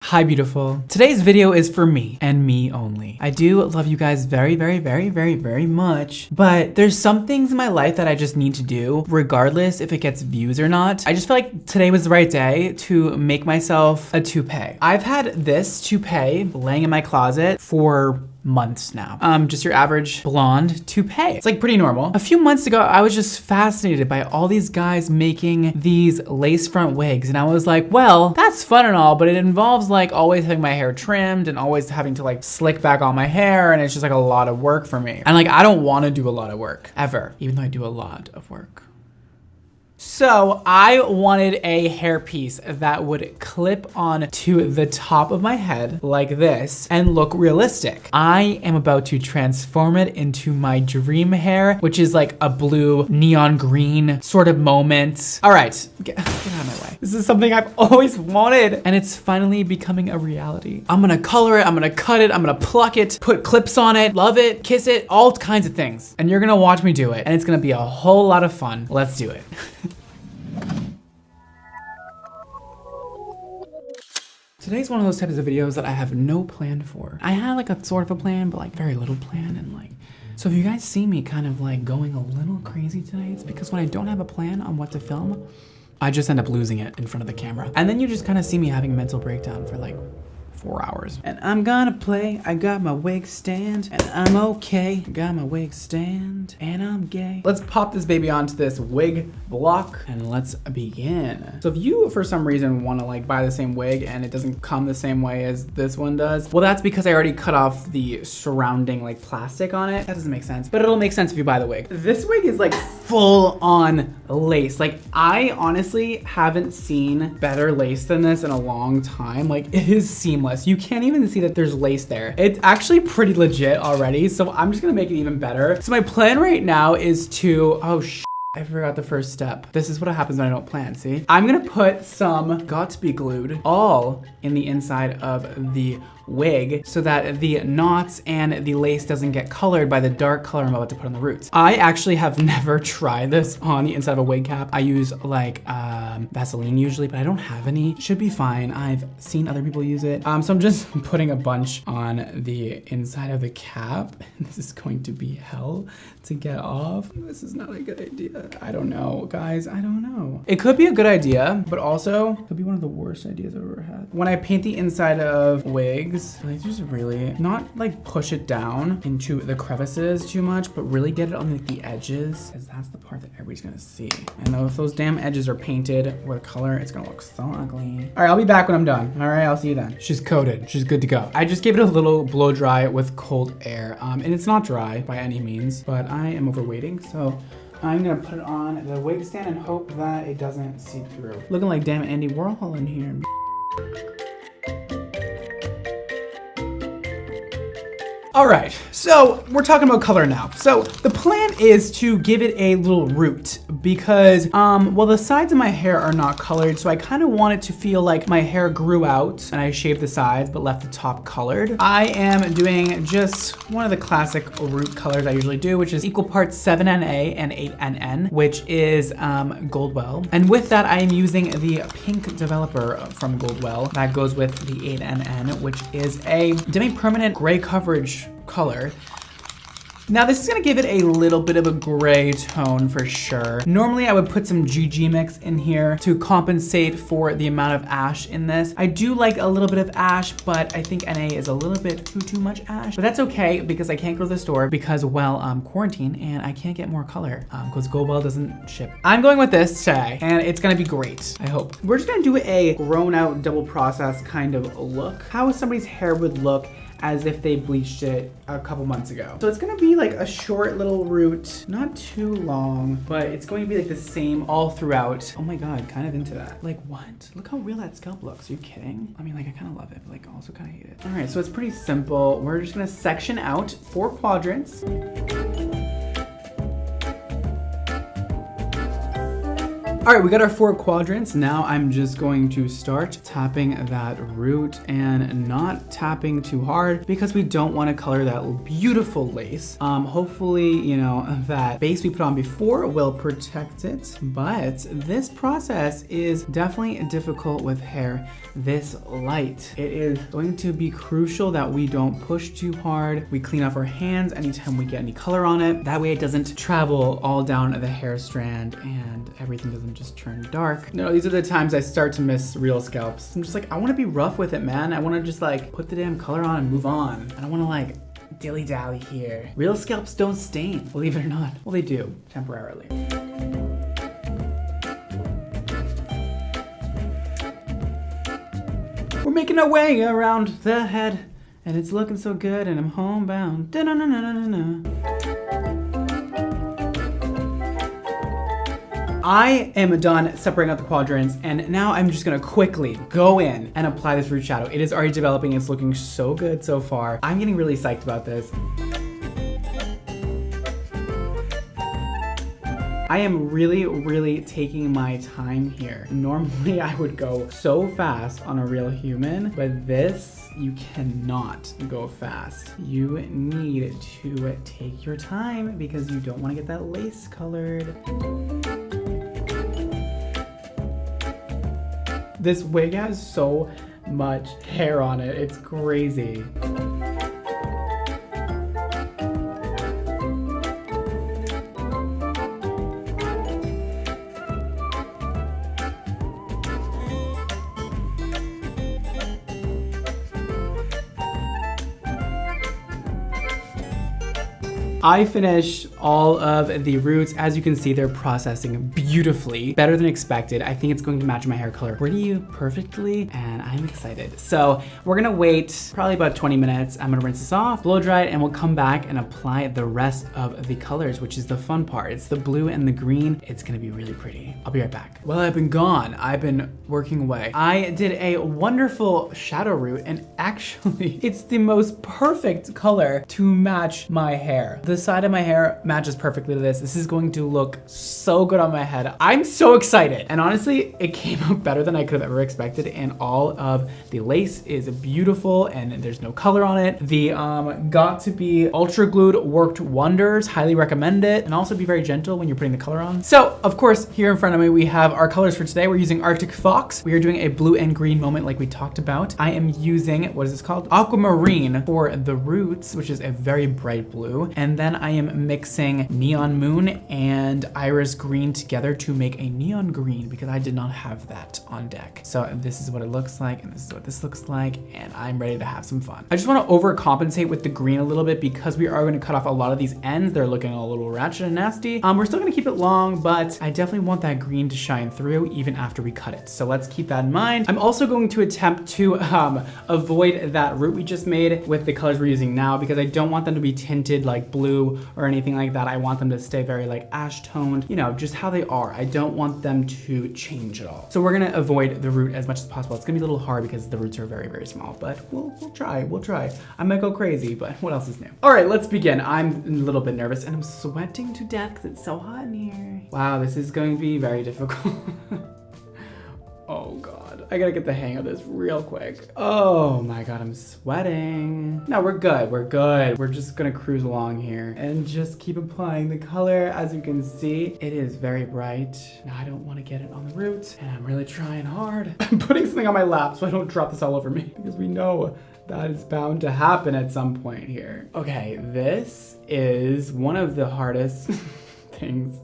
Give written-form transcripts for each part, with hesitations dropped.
Hi, beautiful. Today's video is for me and me only. I do love you guys very, very, very, very, very much, but there's some things in my life that I just need to do regardless if it gets views or not. I just feel like today was the right day to make myself a toupee. I've had this toupee laying in my closet for months now. Just your average blonde toupee. It's like pretty normal. A few months ago, I was just fascinated by all these guys making these lace front wigs. And I was like, well, that's fun and all, but it involves like always having my hair trimmed and always having to like slick back all my hair. And it's just like a lot of work for me. And like, I don't want to do a lot of work ever, even though I do a lot of work. So I wanted a hairpiece that would clip on to the top of my head like this and look realistic. I am about to transform it into my dream hair, which is like a blue neon green sort of moment. All right, get out of my way. This is something I've always wanted and it's finally becoming a reality. I'm gonna color it, I'm gonna cut it, I'm gonna pluck it, put clips on it, love it, kiss it, all kinds of things. And you're gonna watch me do it and it's gonna be a whole lot of fun. Let's do it. Today's one of those types of videos that I have no plan for. I had like a sort of a plan, but like very little plan and like, so if you guys see me kind of like going a little crazy today, it's because when I don't have a plan on what to film, I just end up losing it in front of the camera. And then you just kind of see me having a mental breakdown for like 4 hours. And I'm gonna play, I got my wig stand, and I'm okay. I got my wig stand, and I'm gay. Let's pop this baby onto this wig block, and let's begin. So if you, for some reason, wanna like buy the same wig and it doesn't come the same way as this one does, well, that's because I already cut off the surrounding like plastic on it. That doesn't make sense, but it'll make sense if you buy the wig. This wig is like full on lace. Like I honestly haven't seen better lace than this in a long time. Like it is seamless. You can't even see that there's lace there. It's actually pretty legit already, so I'm just gonna make it even better. So my plan right now is to, I forgot the first step. This is what happens when I don't plan, see? I'm gonna put some got-to-be glued all in the inside of the wig so that the knots and the lace doesn't get colored by the dark color I'm about to put on the roots. I actually have never tried this on the inside of a wig cap. I use like Vaseline usually, but I don't have any. It should be fine. I've seen other people use it. So I'm just putting a bunch on the inside of the cap. This is going to be hell to get off. This is not a good idea. I don't know, guys, I don't know. It could be a good idea, but also could be one of the worst ideas I've ever had. When I paint the inside of wigs, I just really not like push it down into the crevices too much, but really get it on like, the edges, because that's the part that everybody's gonna see. And if those damn edges are painted with color, it's gonna look so ugly. All right, I'll be back when I'm done. All right, I'll see you then. She's coated, she's good to go. I just gave it a little blow dry with cold air, and it's not dry by any means, but I am overweighting, so I'm gonna put it on the wig stand and hope that it doesn't seep through. Looking like damn Andy Warhol in here. All right, so we're talking about color now. So the plan is to give it a little root because, well, the sides of my hair are not colored, so I kind of want it to feel like my hair grew out and I shaved the sides but left the top colored. I am doing just one of the classic root colors I usually do, which is equal parts 7NA and 8NN, which is Goldwell. And with that, I am using the pink developer from Goldwell that goes with the 8NN, which is a demi-permanent gray coverage color. Now this is gonna give it a little bit of a gray tone for sure. Normally I would put some GG mix in here to compensate for the amount of ash in this. I do like a little bit of ash, but I think NA is a little bit too much ash, but that's okay because I can't go to the store because, well, I'm quarantined and I can't get more color because Goldwell doesn't ship. I'm going with this today and it's gonna be great, I hope. We're just gonna do a grown out double process kind of look. How somebody's hair would look as if they bleached it a couple months ago. So it's gonna be like a short little root, not too long, but it's going to be like the same all throughout. Oh my God, kind of into that. Like what? Look how real that scalp looks. Are you kidding? I mean, like I kind of love it, but like also kind of hate it. All right, so it's pretty simple. We're just gonna section out 4 quadrants. All right, we got our 4 quadrants. Now I'm just going to start tapping that root and not tapping too hard because we don't want to color that beautiful lace. Hopefully, you know, that base we put on before will protect it, but this process is definitely difficult with hair this light. It is going to be crucial that we don't push too hard. We clean off our hands anytime we get any color on it. That way it doesn't travel all down the hair strand and everything doesn't just turn dark. No, these are the times I start to miss real scalps. I'm just like, I want to be rough with it, man. I want to just like put the damn color on and move on. I don't want to like dilly-dally here. Real scalps don't stain, believe it or not. Well, they do, temporarily. We're making our way around the head, and it's looking so good, and I'm homebound. I am done separating out the quadrants, and now I'm just gonna quickly go in and apply this root shadow. It is already developing. It's looking so good so far. I'm getting really psyched about this. I am really taking my time here. Normally I would go so fast on a real human, but this, you cannot go fast. You need to take your time because you don't want to get that lace colored. This wig has so much hair on it, it's crazy. I finished all of the roots. As you can see, they're processing beautifully, better than expected. I think it's going to match my hair color pretty perfectly, and I'm excited. So we're gonna wait probably about 20 minutes. I'm gonna rinse this off, blow dry it, and we'll come back and apply the rest of the colors, which is the fun part. It's the blue and the green. It's gonna be really pretty. I'll be right back. Well, I've been gone. I've been working away. I did a wonderful shadow root, and actually, it's the most perfect color to match my hair. The side of my hair matches perfectly to this. This is going to look so good on my head. I'm so excited. And honestly, it came out better than I could have ever expected. And all of the lace is beautiful and there's no color on it. The Got to Be Ultra Glued worked wonders. Highly recommend it. And also be very gentle when you're putting the color on. So of course, here in front of me, we have our colors for today. We're using Arctic Fox. We are doing a blue and green moment like we talked about. I am using, what is this called? Aquamarine for the roots, which is a very bright blue. And then I am mixing Neon Moon and Iris Green together to make a neon green because I did not have that on deck. So this is what it looks like, and this is what this looks like, and I'm ready to have some fun. I just want to overcompensate with the green a little bit because we are going to cut off a lot of these ends. They're looking a little ratchet and nasty. We're still going to keep it long, but I definitely want that green to shine through even after we cut it. So let's keep that in mind. I'm also going to attempt to avoid that root we just made with the colors we're using now because I don't want them to be tinted like blue or anything like that. I want them to stay very like ash toned, you know, just how they are. I don't want them to change at all. So we're gonna avoid the root as much as possible. It's gonna be a little hard because the roots are very small, but we'll try. I might go crazy, but what else is new? All right, let's begin. I'm a little bit nervous and I'm sweating to death because it's so hot in here. Wow, this is going to be very difficult. Oh God, I gotta get the hang of this real quick. Oh my God, I'm sweating. No, we're good, we're good. We're just gonna cruise along here and just keep applying the color. As you can see, it is very bright. Now I don't wanna get it on the roots and I'm really trying hard. I'm putting something on my lap so I don't drop this all over me because we know that is bound to happen at some point here. Okay, this is one of the hardest things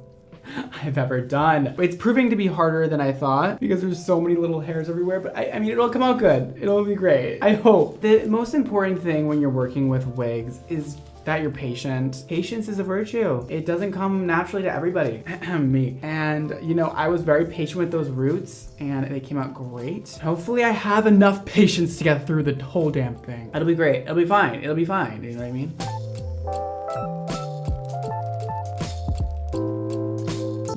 I've ever done. It's proving to be harder than I thought because there's so many little hairs everywhere, but I mean, it'll come out good. It'll be great. I hope. The most important thing when you're working with wigs is that you're patient. Patience is a virtue. It doesn't come naturally to everybody. Me. And you know, I was very patient with those roots and they came out great. Hopefully I have enough patience to get through the whole damn thing. It'll be great. It'll be fine. It'll be fine. You know what I mean?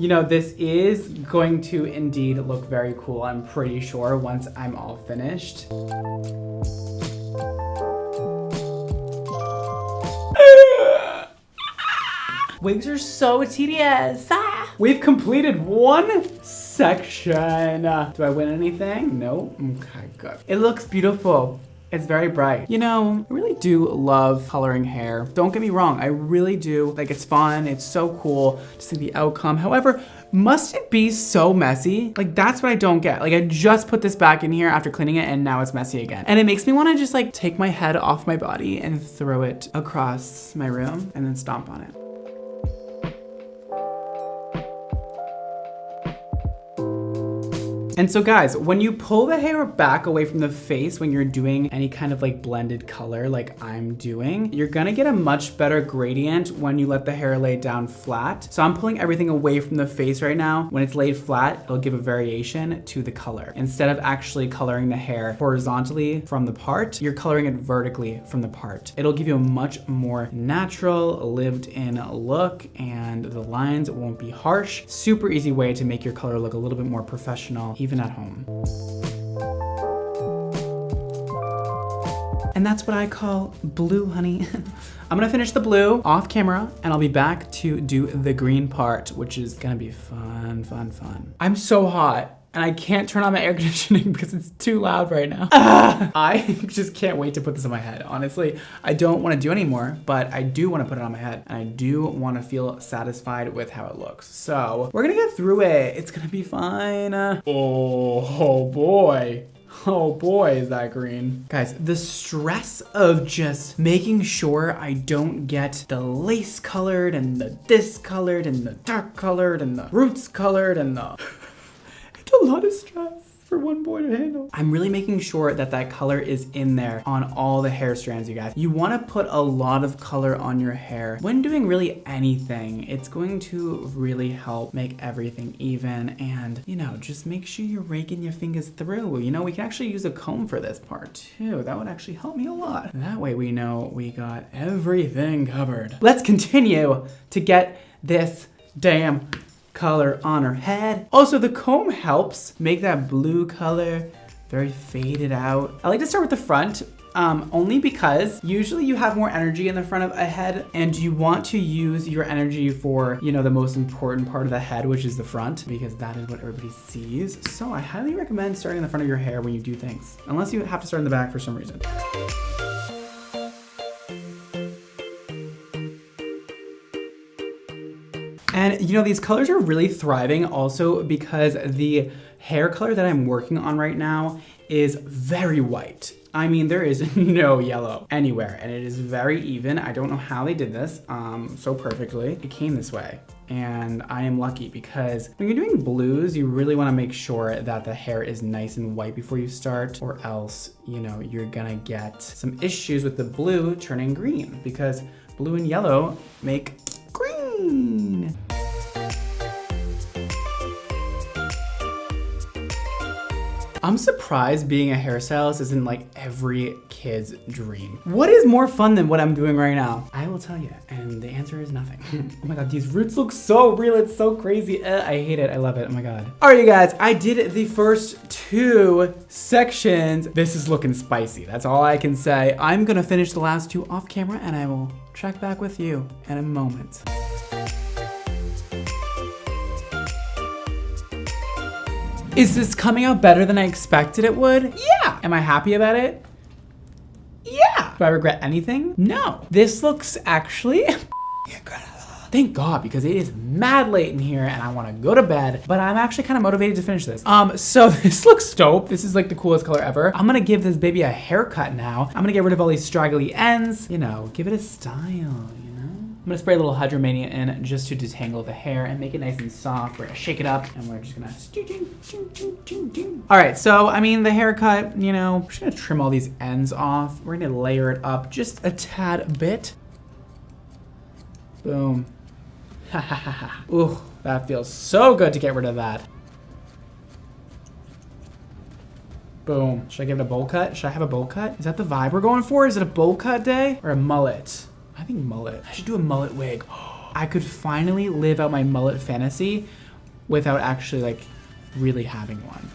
You know, this is going to indeed look very cool, I'm pretty sure, once I'm all finished. Wigs are so tedious. We've completed one section. Do I win anything? No? Okay, good. It looks beautiful. It's very bright. You know, I really do love coloring hair. Don't get me wrong, I really do. Like, it's fun, it's so cool to see the outcome. However, must it be so messy? Like, that's what I don't get. Like, I just put this back in here after cleaning it and now it's messy again. And it makes me wanna just like take my head off my body and throw it across my room and then stomp on it. And so guys, when you pull the hair back away from the face, when you're doing any kind of like blended color like I'm doing, you're gonna get a much better gradient when you let the hair lay down flat. So I'm pulling everything away from the face right now. When it's laid flat, it'll give a variation to the color. Instead of actually coloring the hair horizontally from the part, you're coloring it vertically from the part. It'll give you a much more natural, lived-in look, and the lines won't be harsh. Super easy way to make your color look a little bit more professional, even at home. And that's what I call blue, honey. I'm gonna finish the blue off camera and I'll be back to do the green part, which is gonna be fun, fun, fun. I'm so hot and I can't turn on my air conditioning because it's too loud right now. I just can't wait to put this on my head. Honestly, I don't wanna do anymore, but I do wanna put it on my head and I do wanna feel satisfied with how it looks. So we're gonna get through it. It's gonna be fine. Oh boy. Oh boy, is that green. Guys, the stress of just making sure I don't get the lace colored and the this colored and the dark colored and the roots colored and the... It's a lot of stress for one boy to handle. I'm really making sure that that color is in there on all the hair strands, you guys. You wanna put a lot of color on your hair. When doing really anything, it's going to really help make everything even and, you know, just make sure you're raking your fingers through. You know, we can actually use a comb for this part too. That would actually help me a lot. That way we know we got everything covered. Let's continue to get this damn color on her head. Also, the comb helps make that blue color very faded out. I like to start with the front, only because usually you have more energy in the front of a head and you want to use your energy for, you know, the most important part of the head, which is the front, because that is what everybody sees. So I highly recommend starting in the front of your hair when you do things, unless you have to start in the back for some reason. And you know, these colors are really thriving also because the hair color that I'm working on right now is very white. I mean, there is no yellow anywhere and it is very even. I don't know how they did this so perfectly. It came this way and I am lucky because when you're doing blues, you really wanna make sure that the hair is nice and white before you start, or else, you know, you're gonna get some issues with the blue turning green because blue and yellow make green. I'm surprised being a hairstylist isn't like every kid's dream. What is more fun than what I'm doing right now? I will tell you, and the answer is nothing. Oh my God, these roots look so real, it's so crazy. I hate it, I love it, oh my God. All right, you guys, I did the first 2 sections. This is looking spicy, that's all I can say. I'm gonna finish the last 2 off camera and I will check back with you in a moment. Is this coming out better than I expected it would? Yeah. Am I happy about it? Yeah. Do I regret anything? No. This looks actually thank God, because it is mad late in here and I wanna go to bed, but I'm actually kind of motivated to finish this. So this looks dope. This is like the coolest color ever. I'm gonna give this baby a haircut now. I'm gonna get rid of all these straggly ends, you know, give it a style, you know? I'm gonna spray a little Hydromania in just to detangle the hair and make it nice and soft. We're gonna shake it up and we're just gonna all right, so I mean the haircut, you know, we're just gonna trim all these ends off. We're gonna layer it up just a tad bit. Boom. Ha ha ha ha. Ooh, that feels so good to get rid of that. Boom. Should I give it a bowl cut? Should I have a bowl cut? Is that the vibe we're going for? Is it a bowl cut day or a mullet? I think mullet. I should do a mullet wig. I could finally live out my mullet fantasy without actually like really having one.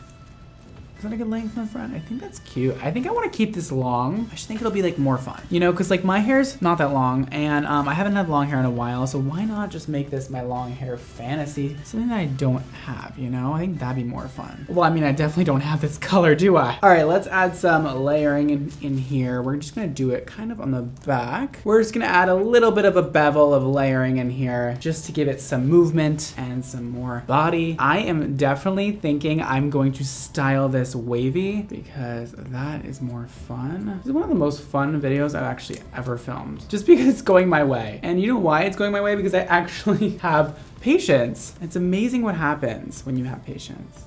Is that a good length in the front? I think that's cute. I think I want to keep this long. I just think it'll be like more fun, you know, because like my hair's not that long, and I haven't had long hair in a while, so why not just make this my long hair fantasy, something that I don't have, you know? I think that'd be more fun. Well, I mean, I definitely don't have this color, do I? All right, let's add some layering in here. We're just gonna do it kind of on the back. We're just gonna add a little bit of a bevel of layering in here just to give it some movement and some more body. I am definitely thinking I'm going to style this wavy because that is more fun. This is one of the most fun videos I've actually ever filmed, just because it's going my way. And you know why it's going my way? Because I actually have patience. It's amazing what happens when you have patience.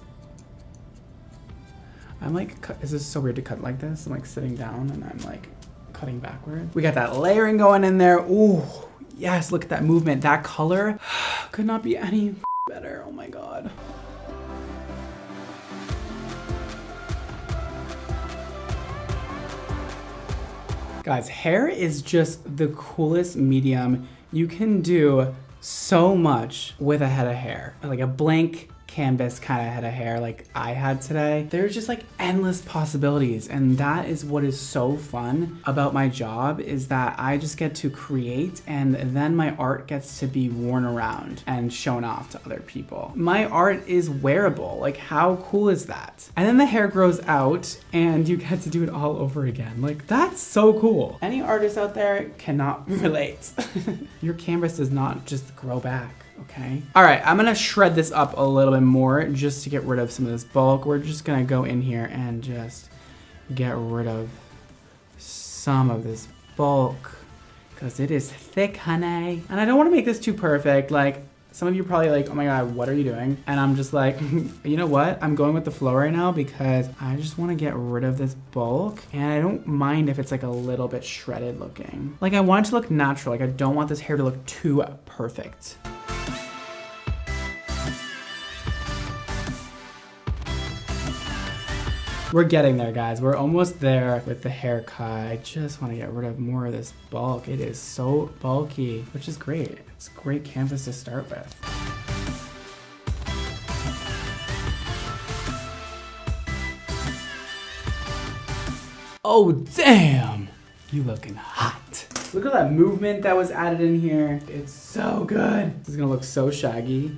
I'm like, this is so weird to cut like this. I'm like sitting down and I'm like cutting backward. We got that layering going in there. Ooh, yes, look at that movement. That color could not be any better. Oh my God. Guys, hair is just the coolest medium. You can do so much with a head of hair. Like a blank canvas kind of head of hair like I had today. There's just like endless possibilities, and that is what is so fun about my job, is that I just get to create and then my art gets to be worn around and shown off to other people. My art is wearable. Like, how cool is that? And then the hair grows out and you get to do it all over again. Like, that's so cool. Any artist out there cannot relate. Your canvas does not just grow back. Okay. All right, I'm gonna shred this up a little bit more just to get rid of some of this bulk. We're just gonna go in here and just get rid of some of this bulk because it is thick, honey. And I don't wanna make this too perfect. Like, some of you are probably like, oh my God, what are you doing? And I'm just like, you know what? I'm going with the flow right now because I just wanna get rid of this bulk. And I don't mind if it's like a little bit shredded looking. Like, I want it to look natural. Like, I don't want this hair to look too perfect. We're getting there, guys. We're almost there with the haircut. I just want to get rid of more of this bulk. It is so bulky, which is great. It's great canvas to start with. Oh, damn. You looking hot. Look at that movement that was added in here. It's so good. This is gonna look so shaggy.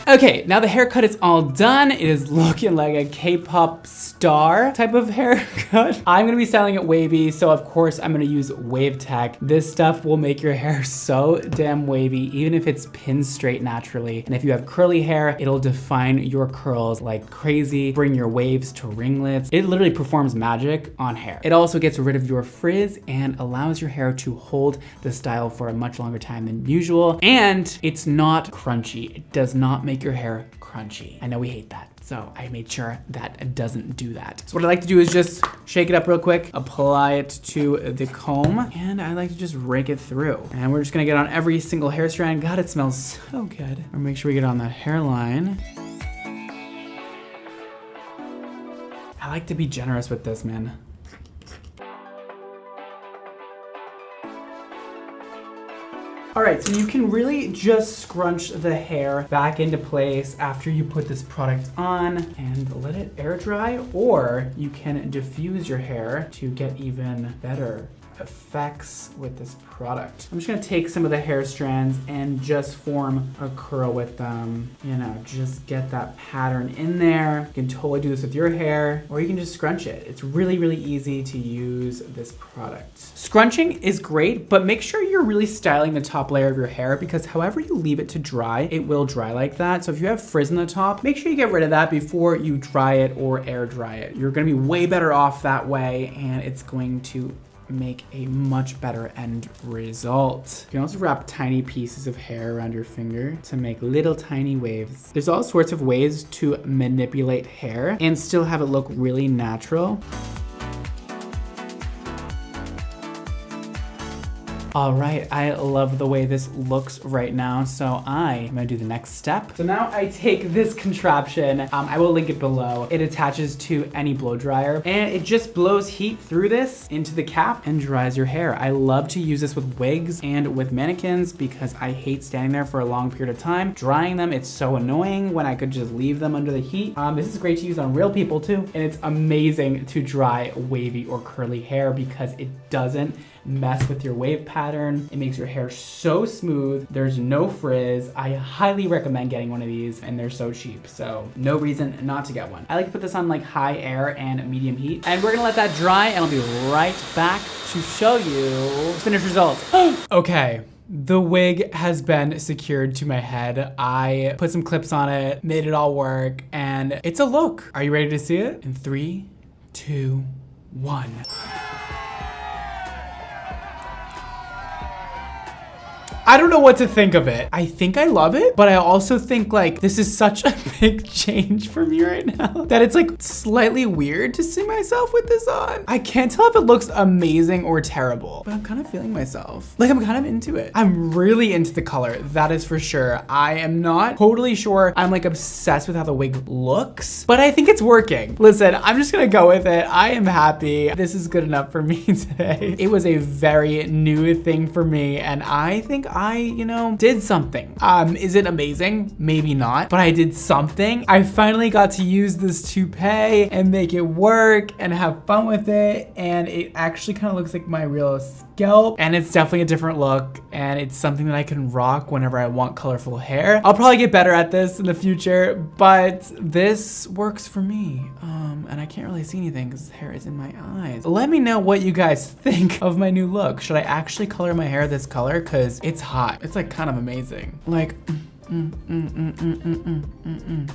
Okay, now the haircut is all done. It is looking like a K-pop star type of haircut. I'm gonna be styling it wavy, so of course I'm gonna use Wave Tech. This stuff will make your hair so damn wavy, even if it's pinned straight naturally. And if you have curly hair, it'll define your curls like crazy, bring your waves to ringlets. It literally performs magic on hair. It also gets rid of your frizz and allows your hair to hold the style for a much longer time than usual. And it's not crunchy. It does not make your hair crunchy. I know we hate that, so I made sure that it doesn't do that. So what I like to do is just shake it up real quick, apply it to the comb, and I like to just rake it through. And we're just gonna get on every single hair strand. God, it smells so good. Or make sure we get on that hairline. I like to be generous with this, man. All right, so you can really just scrunch the hair back into place after you put this product on and let it air dry, or you can diffuse your hair to get even better effects with this product. I'm just gonna take some of the hair strands and just form a curl with them. You know, just get that pattern in there. You can totally do this with your hair, or you can just scrunch it. It's really, really easy to use this product. Scrunching is great, but make sure you're really styling the top layer of your hair, because however you leave it to dry, it will dry like that. So if you have frizz in the top, make sure you get rid of that before you dry it or air dry it. You're gonna be way better off that way, and it's going to make a much better end result. You can also wrap tiny pieces of hair around your finger to make little tiny waves. There's all sorts of ways to manipulate hair and still have it look really natural. All right, I love the way this looks right now. So I am gonna do the next step. So now I take this contraption, I will link it below. It attaches to any blow dryer and it just blows heat through this into the cap and dries your hair. I love to use this with wigs and with mannequins because I hate standing there for a long period of time. Drying them, it's so annoying when I could just leave them under the heat. This is great to use on real people too. And it's amazing to dry wavy or curly hair because it doesn't mess with your wave pattern. It makes your hair so smooth. There's no frizz. I highly recommend getting one of these and they're so cheap. So no reason not to get one. I like to put this on like high air and medium heat. And we're gonna let that dry and I'll be right back to show you finished results. Okay. The wig has been secured to my head. I put some clips on it, made it all work, and it's a look. Are you ready to see it? In 3, 2, 1. I don't know what to think of it. I think I love it, but I also think like this is such a big change for me right now that it's like slightly weird to see myself with this on. I can't tell if it looks amazing or terrible, but I'm kind of feeling myself. Like I'm kind of into it. I'm really into the color, that is for sure. I am not totally sure I'm like obsessed with how the wig looks, but I think it's working. Listen, I'm just gonna go with it. I am happy. This is good enough for me today. It was a very new thing for me and I think I, did something. Is it amazing? Maybe not, but I did something. I finally got to use this toupee and make it work and have fun with it. And it actually kind of looks like my real scalp. And it's definitely a different look. And it's something that I can rock whenever I want colorful hair. I'll probably get better at this in the future, but this works for me. And I can't really see anything because hair is in my eyes. Let me know what you guys think of my new look. Should I actually color my hair this color? Because it's hot. It's like kind of amazing. Like,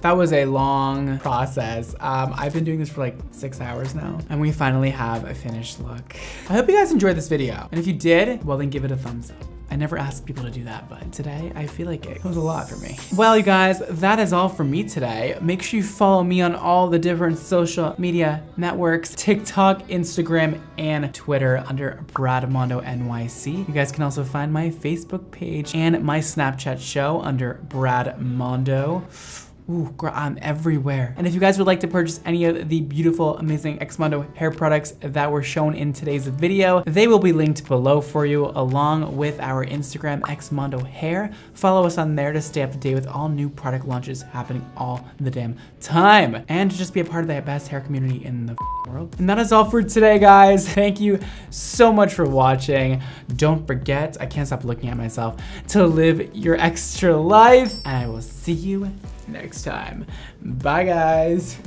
that was a long process. I've been doing this for like 6 hours now, and we finally have a finished look. I hope you guys enjoyed this video. And if you did, well then give it a thumbs up. I never ask people to do that, but today I feel like it was a lot for me. Well, you guys, that is all for me today. Make sure you follow me on all the different social media networks, TikTok, Instagram, and Twitter under Brad Mondo NYC. You guys can also find my Facebook page and my Snapchat show under Brad Mondo. Ooh, girl, I'm everywhere. And if you guys would like to purchase any of the beautiful, amazing Xmondo hair products that were shown in today's video, they will be linked below for you along with our Instagram, Xmondo Hair. Follow us on there to stay up to date with all new product launches happening all the damn time. And to just be a part of the best hair community in the world. And that is all for today, guys. Thank you so much for watching. Don't forget, I can't stop looking at myself, to live your extra life. And I will see you next time. Bye, guys.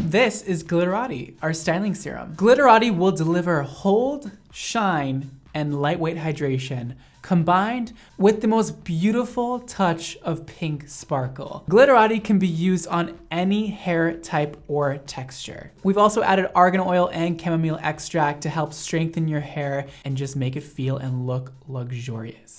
This is Glitterati, our styling serum. Glitterati will deliver hold, shine, and lightweight hydration combined with the most beautiful touch of pink sparkle. Glitterati can be used on any hair type or texture. We've also added argan oil and chamomile extract to help strengthen your hair and just make it feel and look luxurious.